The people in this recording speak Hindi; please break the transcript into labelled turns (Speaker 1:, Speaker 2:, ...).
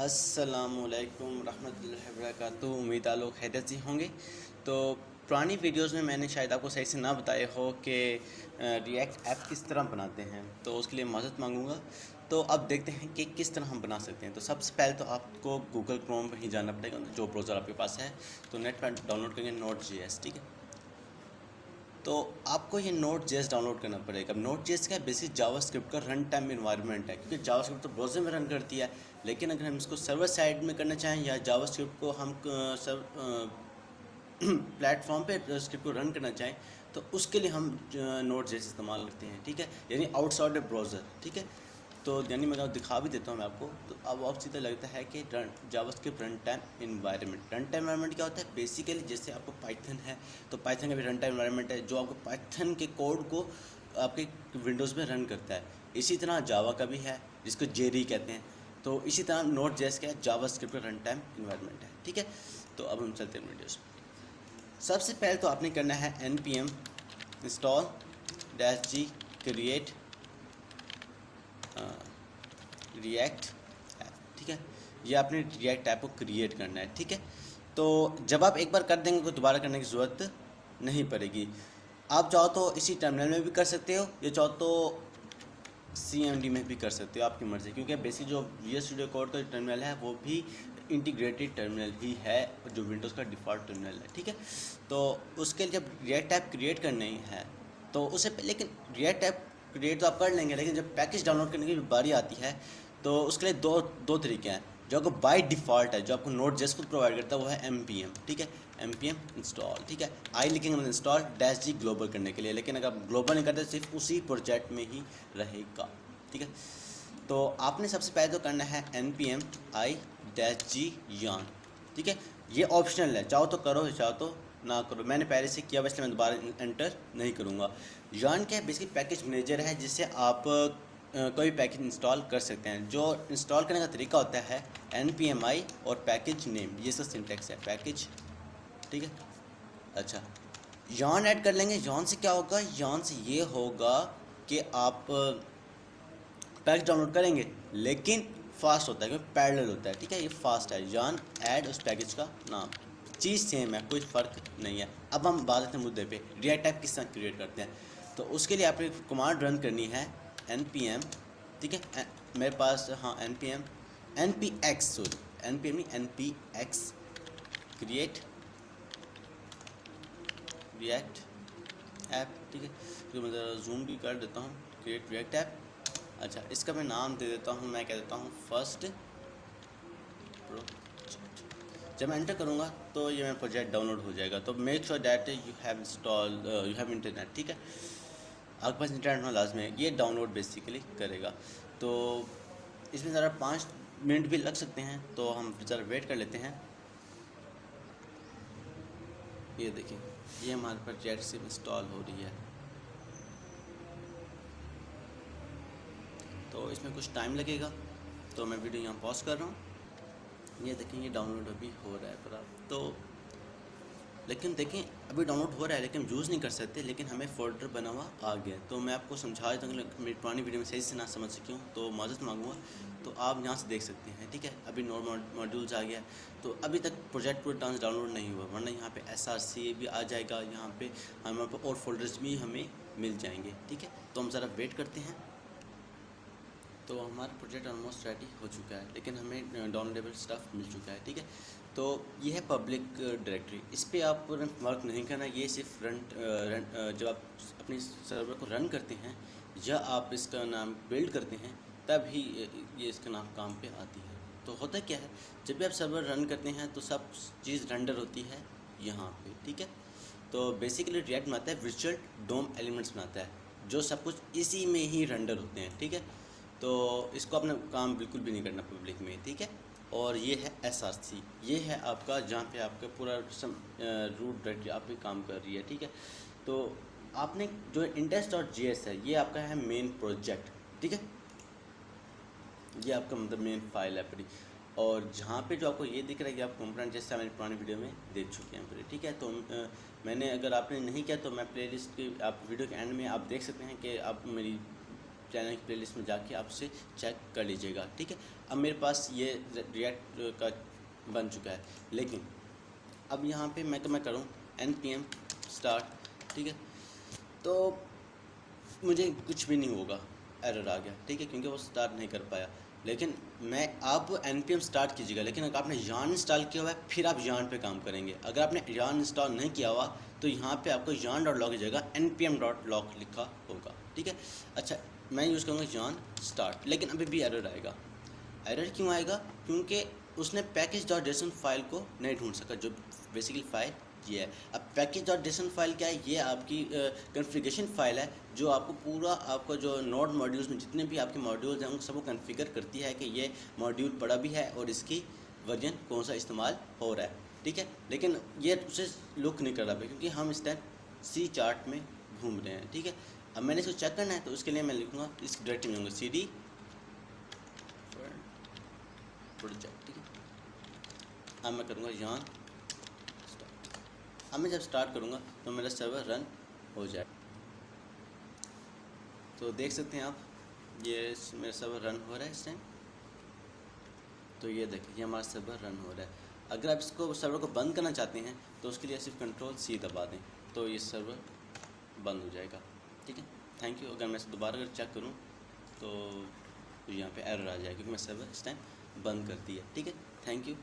Speaker 1: अस्सलामुअलैकुम रहमतुल्लाहि वबरकातुहू। उम्मीद है लोग खैरियत से होंगे। तो पुरानी वीडियोस में मैंने शायद आपको सही से ना बताया हो कि रिएक्ट ऐप किस तरह बनाते हैं, तो उसके लिए माज़रत मांगूंगा। तो अब देखते हैं कि किस तरह हम बना सकते हैं। तो सबसे पहले तो आपको गूगल क्रोम पर ही जाना पड़ेगा, जो ब्राउज़र आपके पास है। तो नेट पर डाउनलोड करेंगे Node.js, ठीक है। तो आपको ये Node.js डाउनलोड करना पड़ेगा। अब Node.js का बेसिक जावास्क्रिप्ट का रन टाइम इन्वायरमेंट है, क्योंकि जावास्क्रिप्ट तो ब्राउज़र में रन करती है। लेकिन अगर हम इसको सर्वर साइड में करना चाहें या जावास्क्रिप्ट को हम प्लेटफॉर्म पे स्क्रिप्ट को रन करना चाहें, तो उसके लिए हम Node.js इस्तेमाल करते हैं, ठीक है। यानी आउटसाइड ब्राउज़र, ठीक है। तो यानी मैं दिखा भी देता हूँ मैं आपको। तो अब आप सीधा लगता है कि JavaScript run time environment. Run time environment क्या होता है? बेसिकली जैसे आपको पाइथन है, तो पाइथन का भी रन टाइम इन्वायरमेंट है, जो आपको पाइथन के कोड को आपके विंडोज़ में रन करता है। इसी तरह जावा का भी है, जिसको जेरी कहते हैं। तो इसी तरह Node.js का जावास्क्रिप्ट का रन टाइम इन्वायरमेंट है, ठीक है। तो अब हम चलते हैं वीडियोज़। सबसे पहले तो आपने करना है npm install -g create react app, ठीक है। ये आपने रिएक्ट ऐप को क्रिएट करना है, ठीक है। तो जब आप एक बार कर देंगे तो दोबारा करने की ज़रूरत नहीं पड़ेगी। आप चाहो तो इसी टर्मिनल में भी कर सकते हो, या चाहो तो CMD में भी कर सकते हो, आपकी मर्ज़ी। क्योंकि बेसिक जो VS स्टूडियो कोड का टर्मिनल है वो भी इंटीग्रेटेड टर्मिनल ही है, जो विंडोज़ का डिफ़ॉल्ट टर्मिनल है, ठीक है। तो उसके लिए जब रिएक्ट ऐप क्रिएट करनी है तो उससे पहले, लेकिन रिएक्ट ऐप क्रिएट तो आप कर लेंगे, लेकिन जब पैकेज डाउनलोड करने की बारी आती है तो उसके लिए दो तरीके हैं। जो आपको बाय डिफ़ॉल्ट है, जो आपको Node.js खुद प्रोवाइड करता है, वो है npm, ठीक है। npm इंस्टॉल, ठीक है। आई लिखेंगे मतलब इंस्टॉल -g ग्लोबल करने के लिए, लेकिन अगर आप ग्लोबल नहीं करते सिर्फ उसी प्रोजेक्ट में ही रहेगा, ठीक है। तो आपने सबसे पहले तो करना है npm i-g yarn, ठीक है। ये ऑप्शनल है, चाहो तो करो, चाहो तो ना करो। मैंने पहले से किया, वैसे मैं दोबारा एंटर नहीं करूँगा। yarn क्या है? बेसिकली पैकेज मैनेजर है, जिससे आप कोई पैकेज इंस्टॉल कर सकते हैं। जो इंस्टॉल करने का तरीका होता है npm i और पैकेज नेम, ये इसका सिंटैक्स है, पैकेज, ठीक है। अच्छा, yarn ऐड कर लेंगे। yarn से क्या होगा? yarn से ये होगा कि आप पैकेज डाउनलोड करेंगे, लेकिन फास्ट होता है, क्योंकि पैरेलल होता है, ठीक है। ये फास्ट है। yarn ऐड उस पैकेज का नाम, चीज़ सेम है, कोई फ़र्क नहीं है। अब हम बात करते हैं मुद्दे पे, रिएक्ट ऐप किस तरह क्रिएट करते हैं। तो उसके लिए आपको कमांड रन करनी है npm, ठीक है। मेरे पास, हाँ, npx, सॉरी, npm नहीं, npx क्रिएट रिएक्ट ऐप, ठीक है। तो मैं ज़रा जूम भी कर देता हूँ, क्रिएट रिएक्ट ऐप। अच्छा, इसका मैं नाम दे देता हूँ, मैं कह देता हूँ फर्स्ट प्रोजेक्ट। जब मैं एंटर करूँगा तो ये मेरा प्रोजेक्ट डाउनलोड हो जाएगा। तो make sure that you have internet, ठीक है। आपके पास इंटरनेट होना लाजमी है, ये डाउनलोड बेसिकली करेगा। तो इसमें ज़रा 5 मिनट भी लग सकते हैं, तो हम ज़रा वेट कर लेते हैं। ये देखिए, ये हमारे पर जेट सिम इंस्टॉल हो रही है, तो इसमें कुछ टाइम लगेगा। तो मैं वीडियो यहाँ पॉज कर रहा हूँ। ये देखें, ये डाउनलोड अभी हो रहा है पर आप तो, लेकिन देखें अभी डाउनलोड हो रहा है, लेकिन यूज़ नहीं कर सकते। लेकिन हमें फ़ोल्डर बना हुआ आ गया। तो मैं आपको समझा देता हूँ, मेरी पुरानी वीडियो में सही से ना समझ सकी हूँ तो माज़रत मांगूंगा। तो आप यहाँ से देख सकते हैं, ठीक है। अभी नॉर्मल मॉड्यूल्स आ गया, तो अभी तक प्रोजेक्ट पूरे टाइम डाउनलोड नहीं हुआ, वरना यहाँ पे SRC भी आ जाएगा। यहाँ पे हमारे पर और फोल्डर्स भी हमें मिल जाएंगे, ठीक है। तो हम ज़रा वेट करते हैं। तो हमारा प्रोजेक्ट ऑलमोस्ट रेडी हो चुका है, लेकिन हमें डाउनलोडेबल स्टफ़ मिल चुका है, ठीक है। तो ये है पब्लिक डायरेक्टरी, इस पर आपको वर्क नहीं करना। ये सिर्फ जब आप अपनी सर्वर को रन करते हैं या आप इसका नाम बिल्ड करते हैं, तब ही ये इसका नाम काम पे आती है। तो होता क्या है, जब भी आप सर्वर रन करते हैं तो सब चीज़ रेंडर होती है यहाँ पे, ठीक है। तो बेसिकली रिएक्ट बनाता है वर्चुअल डोम एलिमेंट्स बनाता है, जो सब कुछ इसी में ही रेंडर होते हैं, ठीक है। तो इसको अपना काम बिल्कुल भी नहीं करना पब्लिक में, ठीक है। और ये है SRC, ये है आपका जहाँ पे आपका पूरा रूट डायरेक्टरी आपकी काम कर रही है, ठीक है। तो आपने जो index.js है, ये आपका है मेन प्रोजेक्ट, ठीक है। ये आपका मतलब मेन फाइल है पूरी। और जहाँ पे जो आपको ये दिख रहा है कि आप कंपोनेंट, जैसे मैंने पुरानी वीडियो में देख चुके हैं पूरे, ठीक है। तो मैंने, अगर आपने नहीं किया तो मैं प्लेलिस्ट की, आप वीडियो के एंड में आप देख सकते हैं कि आप मेरी चैनल की प्लेलिस्ट में जाके आप उसे चेक कर लीजिएगा, ठीक है। अब मेरे पास ये रिएक्ट का बन चुका है, लेकिन अब यहाँ पे मैं करूँ npm स्टार्ट, ठीक है, तो मुझे कुछ भी नहीं होगा, एरर आ गया, ठीक है, क्योंकि वो स्टार्ट नहीं कर पाया। लेकिन मैं आप npm स्टार्ट कीजिएगा, लेकिन अगर आपने yarn इंस्टॉल किया हुआ है फिर आप yarn पे काम करेंगे। अगर आपने yarn इंस्टॉल नहीं किया हुआ तो यहाँ पे आपको yarn.log की जगह npm.log लिखा होगा, ठीक है। अच्छा, मैं यूज़ करूँगा yarn स्टार्ट, लेकिन अभी भी एरर आएगा। एरर क्यों आएगा? क्योंकि उसने package.json फाइल को नहीं ढूंढ सका, जो बेसिकली फाइल ये है। अब package.json फाइल क्या है? ये आपकी कॉन्फ़िगरेशन फाइल है, जो आपको पूरा आपका जो नोड मॉड्यूल्स में जितने भी आपके मॉड्यूल्स हैं उन सबको कॉन्फ़िगर करती है कि ये मॉड्यूल पड़ा भी है और इसकी वर्जन कौन सा इस्तेमाल हो रहा है, ठीक है। लेकिन ये उसे लुक नहीं कर रहा है, क्योंकि हम इस टाइम सी चार्ट में घूम रहे हैं, ठीक है। अब मैंने इसको चेक करना है, तो उसके लिए मैं लिखूँगा, इस डायरेक्टरी में जाऊँगा cd प्रोजेक्ट, ठीक है। अब मैं करूँगा yarn स्टार्ट। अब मैं जब स्टार्ट करूँगा तो मेरा सर्वर रन हो जाए। तो देख सकते हैं आप, ये मेरा सर्वर रन हो रहा है इस टाइम। तो ये देखिए, ये हमारा सर्वर रन हो रहा है। अगर आप इसको सर्वर को बंद करना चाहते हैं तो उसके लिए सिर्फ Ctrl+C दबा दें, तो ये सर्वर बंद हो जाएगा, ठीक है। Thank you. अगर मैं इसे दोबारा अगर चेक करूँ तो यहाँ पे एरर आ जाएगा, क्योंकि मैं सर्वर इस टाइम बंद कर दिया, ठीक है। Thank you.